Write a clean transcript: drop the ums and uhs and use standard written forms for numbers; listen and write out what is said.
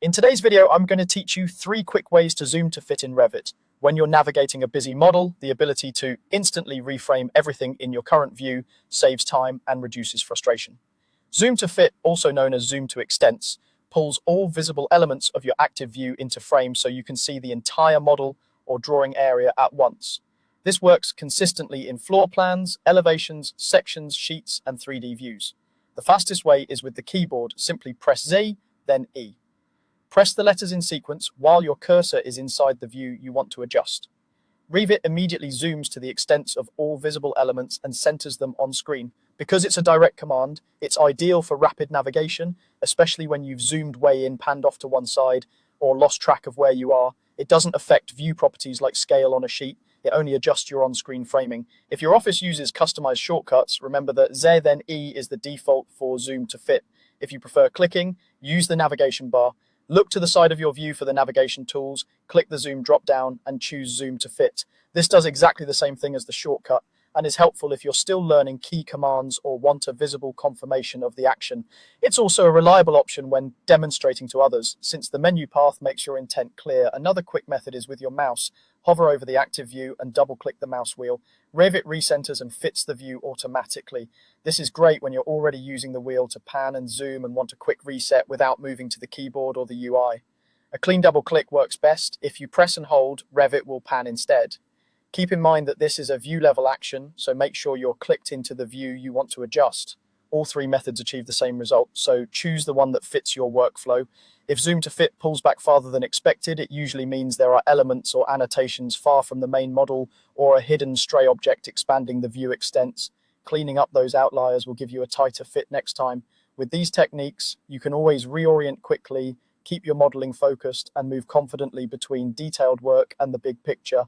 In today's video, I'm going to teach you 3 quick ways to zoom to fit in Revit. When you're navigating a busy model, the ability to instantly reframe everything in your current view saves time and reduces frustration. Zoom to fit, also known as zoom to extents, pulls all visible elements of your active view into frame so you can see the entire model or drawing area at once. This works consistently in floor plans, elevations, sections, sheets, and 3D views. The fastest way is with the keyboard. Simply press Z, then E. Press the letters in sequence while your cursor is inside the view you want to adjust. Revit immediately zooms to the extents of all visible elements and centers them on screen. Because it's a direct command, it's ideal for rapid navigation, especially when you've zoomed way in, panned off to one side, or lost track of where you are. It doesn't affect view properties like scale on a sheet. It only adjusts your on-screen framing. If your office uses customized shortcuts, remember that Z then E is the default for zoom to fit. If you prefer clicking, use the navigation bar. Look to the side of your view for the navigation tools, click the zoom drop down and choose zoom to fit. This does exactly the same thing as the shortcut and is helpful if you're still learning key commands or want a visible confirmation of the action. It's also a reliable option when demonstrating to others, since the menu path makes your intent clear. Another quick method is with your mouse. Hover over the active view and double-click the mouse wheel. Revit recenters and fits the view automatically. This is great when you're already using the wheel to pan and zoom and want a quick reset without moving to the keyboard or the UI. A clean double-click works best. If you press and hold, Revit will pan instead. Keep in mind that this is a view-level action, so make sure you're clicked into the view you want to adjust. All 3 methods achieve the same result, so choose the one that fits your workflow. If zoom to fit pulls back farther than expected, it usually means there are elements or annotations far from the main model or a hidden stray object expanding the view extents. Cleaning up those outliers will give you a tighter fit next time. With these techniques, you can always reorient quickly, keep your modeling focused, and move confidently between detailed work and the big picture.